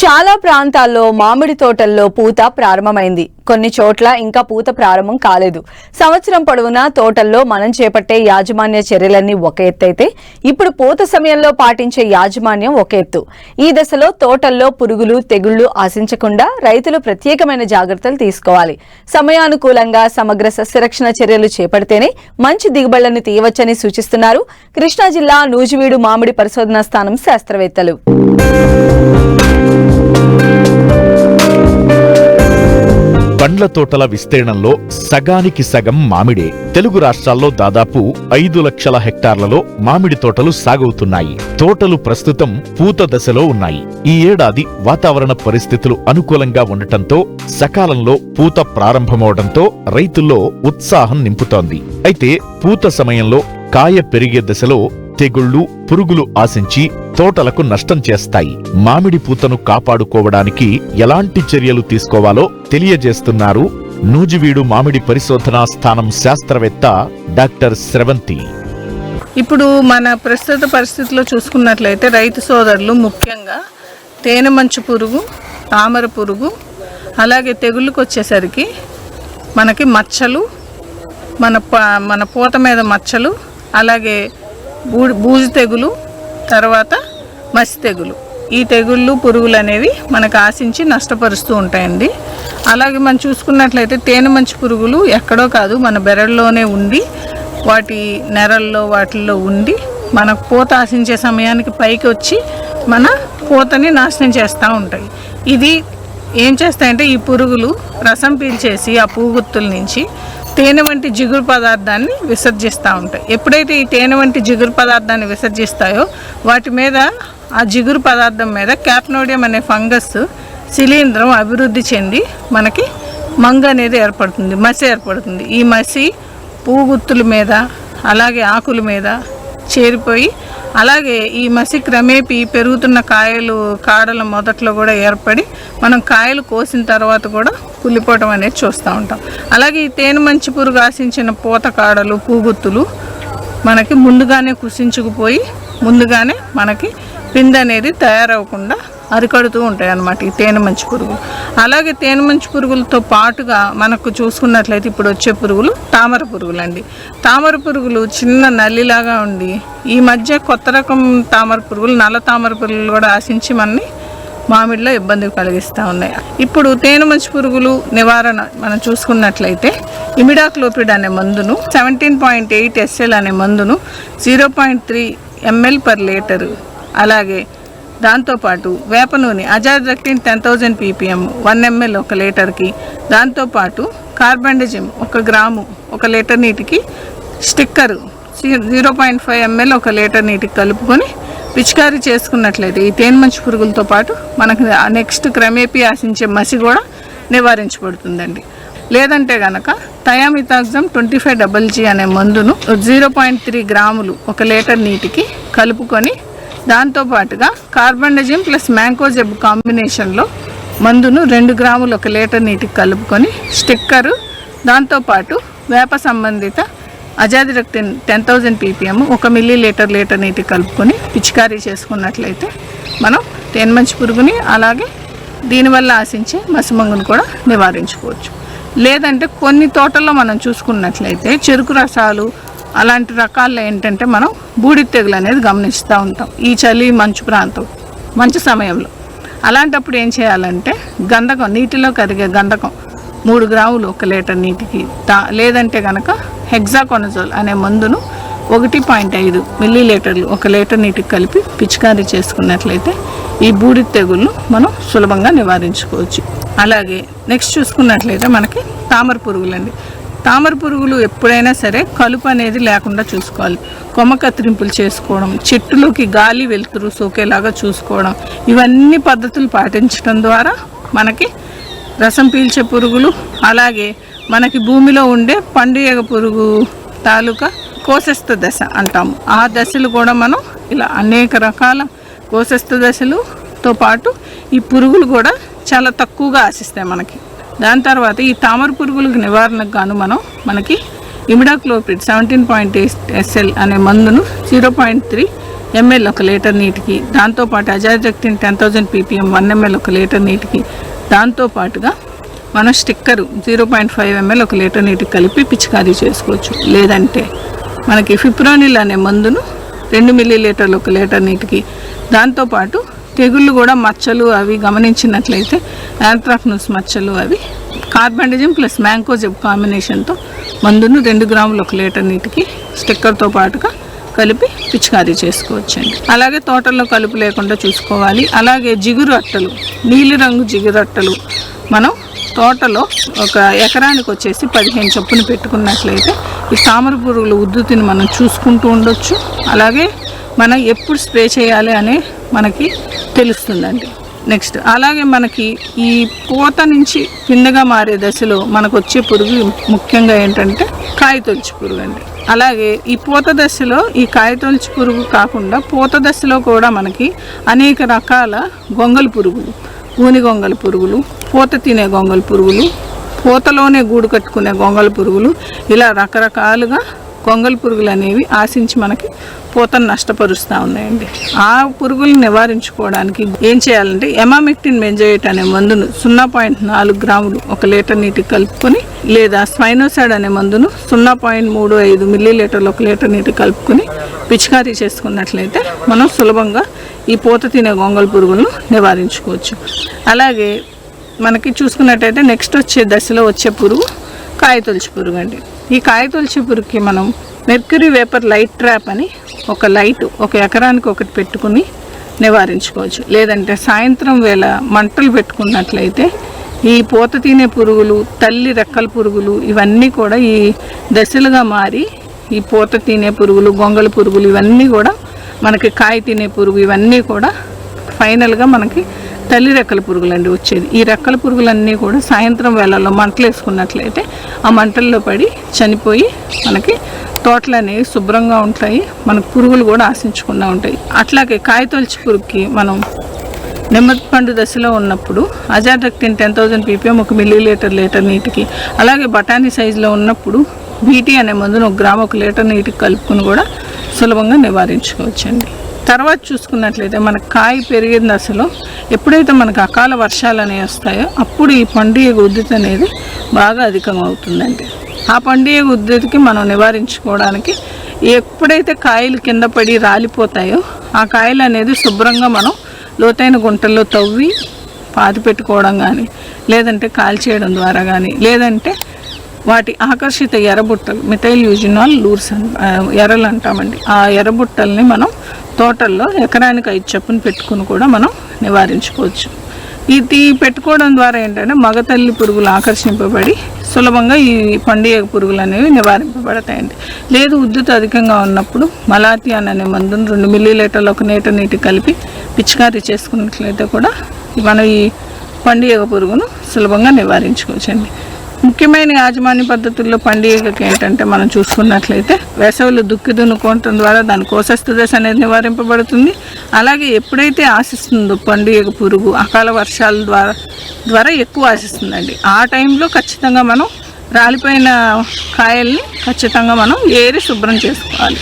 చాలా ప్రాంతాల్లో మామిడి తోటల్లో పూత ప్రారంభమైంది. కొన్ని చోట్ల ఇంకా పూత ప్రారంభం కాలేదు. సంవత్సరం పొడవునా తోటల్లో మనం చేపట్టే యాజమాన్య చర్యలన్నీ ఒక ఎత్తైతే ఇప్పుడు పూత సమయంలో పాటించే యాజమాన్యం ఒక ఎత్తు. ఈ దశలో తోటల్లో పురుగులు, తెగుళ్లు ఆశించకుండా రైతులు ప్రత్యేకమైన జాగ్రత్తలు తీసుకోవాలి. సమయానుకూలంగా సమగ్ర సస్యరక్షణ చర్యలు చేపడితేనే మంచి దిగుబడులను తీయవచ్చని సూచిస్తున్నారు కృష్ణా జిల్లా నూజివీడు మామిడి పరిశోధనా స్థానం శాస్త్రవేత్తలు. పండ్ల తోటల విస్తీర్ణంలో సగానికి సగం మామిడే. తెలుగు రాష్ట్రాల్లో దాదాపు 5 లక్షల హెక్టార్లలో మామిడి తోటలు సాగవుతున్నాయి. తోటలు ప్రస్తుతం పూత దశలో ఉన్నాయి. ఈ ఏడాది వాతావరణ పరిస్థితులు అనుకూలంగా ఉండటంతో సకాలంలో పూత ప్రారంభమవడంతో రైతుల్లో ఉత్సాహం నింపుతోంది. అయితే పూత సమయంలో కాయ పెరిగే దశలో తెగుళ్లు, పురుగులు ఆశించి తోటలకు నష్టం చేస్తాయి. మామిడి పూతను కాపాడుకోవడానికి ఎలాంటి చర్యలు తీసుకోవాలో తెలియజేస్తున్నారు నూజివీడు మామిడి పరిశోధనా స్థానం శాస్త్రవేత్త డాక్టర్ స్రవంతి. ఇప్పుడు మన ప్రస్తుత పరిస్థితుల్లో చూసుకున్నట్లయితే రైతు సోదరులు ముఖ్యంగా తేనె మంచు పురుగు, తామర పురుగు, అలాగే తెగుళ్ళకు వచ్చేసరికి మనకి మచ్చలు, మన పూత మీద మచ్చలు, అలాగే బూజు తెగులు, తర్వాత మసి తెగులు, ఈ తెగుళ్ళు పురుగులు అనేవి మనకు ఆశించి నష్టపరుస్తూ ఉంటాయండి. అలాగే మనం చూసుకున్నట్లయితే తేనె మంచి పురుగులు ఎక్కడో కాదు, మన బెరడులోనే ఉండి వాటి నెరల్లో వాటిల్లో ఉండి మనకు పూత ఆశించే సమయానికి పైకి వచ్చి మన పూతని నాశనం చేస్తూ ఉంటాయి. ఇది ఏం చేస్తాయంటే ఈ పురుగులు రసం పీల్చేసి ఆ పూగుత్తుల నుంచి తేనె వంటి జిగురు పదార్థాన్ని విసర్జిస్తూ ఉంటాయి. ఎప్పుడైతే ఈ తేనె వంటి జిగురు పదార్థాన్ని విసర్జిస్తాయో వాటి మీద, ఆ జిగురు పదార్థం మీద క్యాప్నోడియం అనే ఫంగస్ శిలీంధ్రం అభివృద్ధి చెంది మనకి మంగ అనేది ఏర్పడుతుంది, మసి ఏర్పడుతుంది. ఈ మసి పూగుత్తుల మీద అలాగే ఆకుల మీద చేరిపోయి, అలాగే ఈ మసి క్రమేపీ పెరుగుతున్న కాయలు కాడల మొదట్లో కూడా ఏర్పడి మనం కాయలు కోసిన తర్వాత కూడా కుళ్ళిపోవటం అనేది చూస్తూ ఉంటాం. అలాగే ఈ తేనె మంచి పురుగు ఆశించిన పూత కాడలు, పూగుత్తులు మనకి ముందుగానే కుసించుకుపోయి ముందుగానే మనకి పిండి అనేది తయారవకుండా అరికడుతూ ఉంటాయి అన్నమాట ఈ తేనె మంచి పురుగులు. అలాగే తేనె మంచి పురుగులతో పాటుగా మనకు చూసుకున్నట్లయితే ఇప్పుడు వచ్చే పురుగులు తామర పురుగులు అండి. తామర పురుగులు చిన్న నల్లిలాగా ఉండి ఈ మధ్య కొత్త రకం తామర పురుగులు, నల్ల తామర పురుగులు కూడా ఆశించి మనని మామిడిలో ఇబ్బంది కలిగిస్తూ ఉన్నాయి. ఇప్పుడు తేనె మంచి పురుగులు నివారణ మనం చూసుకున్నట్లయితే ఇమిడాక్లోపిడ్ అనే మందును, 17.8 SL అనే మందును 0.3 ml per లీటరు, అలాగే దాంతోపాటు వేప నూనె అజాడిరెక్టిన్ 10,000 ppm 1 ml 1 లీటర్కి, దాంతోపాటు కార్బండిజిమ్ 1 గ్రాము 1 లీటర్ నీటికి, స్టిక్కరు 0.5 ml 1 లీటర్ నీటికి కలుపుకొని పిచికారీ చేసుకున్నట్లయితే ఈ తేనె మంచి పురుగులతో పాటు మనకు నెక్స్ట్ క్రమేపీ ఆశించే మసి కూడా నివారించబడుతుందండి. లేదంటే కనుక థయామిథాక్సమ్ 25GG అనే మందును 0.3 గ్రాములు 1 లీటర్ నీటికి కలుపుకొని దాంతోపాటుగా కార్బండిజిమ్ ప్లస్ మ్యాంకోజెబ్ కాంబినేషన్లో మందును 2 గ్రాములు 1 లీటర్ నీటికి కలుపుకొని స్టిక్కరు, దాంతోపాటు వేప సంబంధిత అజాడిరెక్టిన్ 10,000 ppm 1 మిల్లీలీటర్ నీటికి కలుపుకొని పిచికారీ చేసుకున్నట్లయితే మనం తేనె మంచి పురుగుని అలాగే దీనివల్ల ఆశించే మసిమంగును కూడా నివారించుకోవచ్చు. లేదంటే కొన్ని తోటల్లో మనం చూసుకున్నట్లయితే చెరుకు రసాలు అలాంటి రకాల్లో ఏంటంటే మనం బూడిద తెగులు అనేది గమనిస్తూ ఉంటాం ఈ చలి మంచు సమయంలో. అలాంటప్పుడు ఏం చేయాలంటే గంధకం, నీటిలో కరిగే గంధకం 3 గ్రాములు 1 లీటర్ నీటికి, లేదంటే కనుక హెగ్జాకోనజోల్ అనే మందును 1.5 మిల్లీలీటర్లు 1 లీటర్ నీటికి కలిపి పిచికారీ చేసుకున్నట్లయితే ఈ బూడిద తెగుళ్ళు మనం సులభంగా నివారించుకోవచ్చు. అలాగే నెక్స్ట్ చూసుకున్నట్లయితే మనకి తామర పురుగులండి. తామర పురుగులు ఎప్పుడైనా సరే కలుపు అనేది లేకుండా చూసుకోవాలి. కొమ్మ కత్తిరింపులు చేసుకోవడం, చెట్టులోకి గాలి వెలుతురు సోకేలాగా చూసుకోవడం, ఇవన్నీ పద్ధతులు పాటించడం ద్వారా మనకి రసం పీల్చే పురుగులు, అలాగే మనకి భూమిలో ఉండే పండుగ పురుగు తాలూకా కోశస్థ దశ అంటాము, ఆ దశలు కూడా మనం ఇలా అనేక రకాల కోశస్థ దశలతో పాటు ఈ పురుగులు కూడా చాలా తక్కువగా ఆశిస్తాయి మనకి. దాని తర్వాత ఈ తామర పురుగులకు నివారణకు గాను మనకి ఇమిడాక్లోపిడ్ 17.8 SL అనే మందును 0.3 ml 1 లీటర్ నీటికి, దాంతోపాటు అజాడిరెక్టిన్ 10,000 ppm 1 ml 1 లీటర్ నీటికి, దాంతోపాటుగా మనం స్టిక్కరు 0.5 ml 1 లీటర్ నీటికి కలిపి పిచికారీ చేసుకోవచ్చు. లేదంటే మనకి ఫిప్రోనిల్ అనే మందును 2 మిల్లీలీటర్లు 1 లీటర్ నీటికి, దాంతోపాటు తెగుళ్ళు కూడా మచ్చలు అవి గమనించినట్లయితే యాంథ్రాక్నోస్ మచ్చలు అవి కార్బండిజం ప్లస్ మ్యాంకోజెబ్ కాంబినేషన్తో మందును 2 గ్రాములు 1 లీటర్ నీటికి స్టిక్కర్తో పాటుగా కలిపి పిచికారీ చేసుకోవచ్చండి. అలాగే తోటల్లో కలుపు లేకుండా చూసుకోవాలి. అలాగే జిగురు అట్టలు, నీలిరంగు జిగురు అట్టలు మనం తోటలో ఒక ఎకరానికి వచ్చేసి 15 చొప్పున పెట్టుకున్నట్లయితే ఈ తామర పురుగుల ఉద్ధృతిని మనం చూసుకుంటూ ఉండొచ్చు. అలాగే మనం ఎప్పుడు స్ప్రే చేయాలి అనే మనకి తెలుస్తుందండి. నెక్స్ట్ అలాగే మనకి ఈ పూత నుంచి కిందగా మారే దశలో మనకు వచ్చే పురుగు ముఖ్యంగా ఏంటంటే కాయతొలుచు పురుగు అండి. అలాగే ఈ పూత దశలో ఈ కాయతొలుచు పురుగు కాకుండా పూత దశలో కూడా మనకి అనేక రకాల గొంగళి పురుగులు, ఊని గొంగళి పురుగులు, పూత తినే గొంగళి పురుగులు, పూతలోనే గూడు కట్టుకునే గొంగళి పురుగులు, ఇలా రకరకాలుగా గొంగళి పురుగులు అనేవి ఆశించి మనకి పూతను నష్టపరుస్తూ ఉన్నాయండి. ఆ పురుగులను నివారించుకోవడానికి ఏం చేయాలంటే ఎమామెక్టిన్ బెంజోయేట్ అనే మందును 0.4 గ్రాములు 1 లీటర్ నీటికి కలుపుకొని, లేదా స్పైనోసైడ్ అనే మందును 0.35 మిల్లీలీటర్లు 1 లీటర్ నీటికి కలుపుకొని పిచికారీ చేసుకున్నట్లయితే మనం సులభంగా ఈ పూత తినే గొంగళి పురుగులను నివారించుకోవచ్చు. అలాగే మనకి చూసుకున్నట్టయితే నెక్స్ట్ వచ్చే దశలో వచ్చే పురుగు కాయతొలుచు పురుగు అండి. ఈ కాయతొలుచు పురుగుకి మనం మెర్క్యూరీ వేపర్ లైట్ ట్రాప్ అని ఒక లైట్ ఒక ఎకరానికి ఒకటి పెట్టుకుని నివారించుకోవచ్చు. లేదంటే సాయంత్రం వేళ మంటలు పెట్టుకున్నట్లయితే ఈ పూత తినే పురుగులు, తల్లి రెక్కల పురుగులు ఇవన్నీ కూడా ఈ దశలుగా మారి ఈ పూత తినే పురుగులు, గొంగళి పురుగులు ఇవన్నీ కూడా మనకి కాయ తినే పురుగు ఇవన్నీ కూడా ఫైనల్గా మనకి తల్లి రెక్కల పురుగులు అండి వచ్చేది. ఈ రెక్కల పురుగులన్నీ కూడా సాయంత్రం వేళల్లో మంటలు వేసుకున్నట్లయితే ఆ మంటల్లో పడి చనిపోయి మనకి తోటలు అనేవి శుభ్రంగా ఉంటాయి, మనకు పురుగులు కూడా ఆశించకుండా ఉంటాయి. అట్లాగే కాయతొలుచు పురుగుకి మనం నెమ్మది పండు దశలో ఉన్నప్పుడు అజాడిరెక్టిన్ 10,000 ppm 1 మిల్లీలీటర్ లీటర్ నీటికి, అలాగే బఠానీ సైజులో ఉన్నప్పుడు బీటీ అనే మందును 1 గ్రాము 1 లీటర్ నీటికి కలుపుకొని కూడా సులభంగా నివారించుకోవచ్చండి. తర్వాత చూసుకున్నట్లయితే మనకు కాయ పెరిగిన దశలో ఎప్పుడైతే మనకు అకాల వర్షాలు అనేవి వస్తాయో అప్పుడు ఈ పండుగ ఉద్ధృతి అనేది బాగా అధికమవుతుందండి. ఆ పండుగ ఉద్ధృతికి మనం నివారించుకోవడానికి ఎప్పుడైతే కాయలు కింద పడి రాలిపోతాయో ఆ కాయలు అనేది శుభ్రంగా మనం లోతైన గుంటల్లో తవ్వి పాతి పెట్టుకోవడం కానీ, లేదంటే కాల్చేయడం ద్వారా కానీ, లేదంటే వాటి ఆకర్షిత ఎర్రబుట్టలు మిథైల్ యూజినాల్ లూర్స్ ఎర్రలు అంటామండి. ఆ ఎర్రబుట్టల్ని మనం తోటల్లో ఎకరానికి 5 చొప్పున పెట్టుకుని కూడా మనం నివారించుకోవచ్చు. ఇది పెట్టుకోవడం ద్వారా ఏంటంటే మగతల్లి పురుగులు ఆకర్షింపబడి సులభంగా ఈ పండుగ పురుగులు అనేవి నివారింపబడతాయండి. లేదు ఉద్ధృతి అధికంగా ఉన్నప్పుడు మలాథియాన్ అనే మందును 2 మిల్లీలీటర్లు 1 లీటర్ నీటి కలిపి పిచికారీ చేసుకున్నట్లయితే కూడా మనం ఈ పండుగ పురుగును సులభంగా నివారించుకోవచ్చండి. ముఖ్యమైన యాజమాన్య పద్ధతుల్లో పండుగకి ఏంటంటే మనం చూసుకున్నట్లయితే వేసవిలో దుక్కి దున్నుకోవటం ద్వారా దాని కోసస్తు దశ అనేది నివారింపబడుతుంది. అలాగే ఎప్పుడైతే ఆశిస్తుందో పండుగ పురుగు అకాల వర్షాల ద్వారా ఎక్కువ ఆశిస్తుందండి. ఆ టైంలో ఖచ్చితంగా మనం రాలిపోయిన కాయల్ని ఖచ్చితంగా మనం ఏరి శుభ్రం చేసుకోవాలి.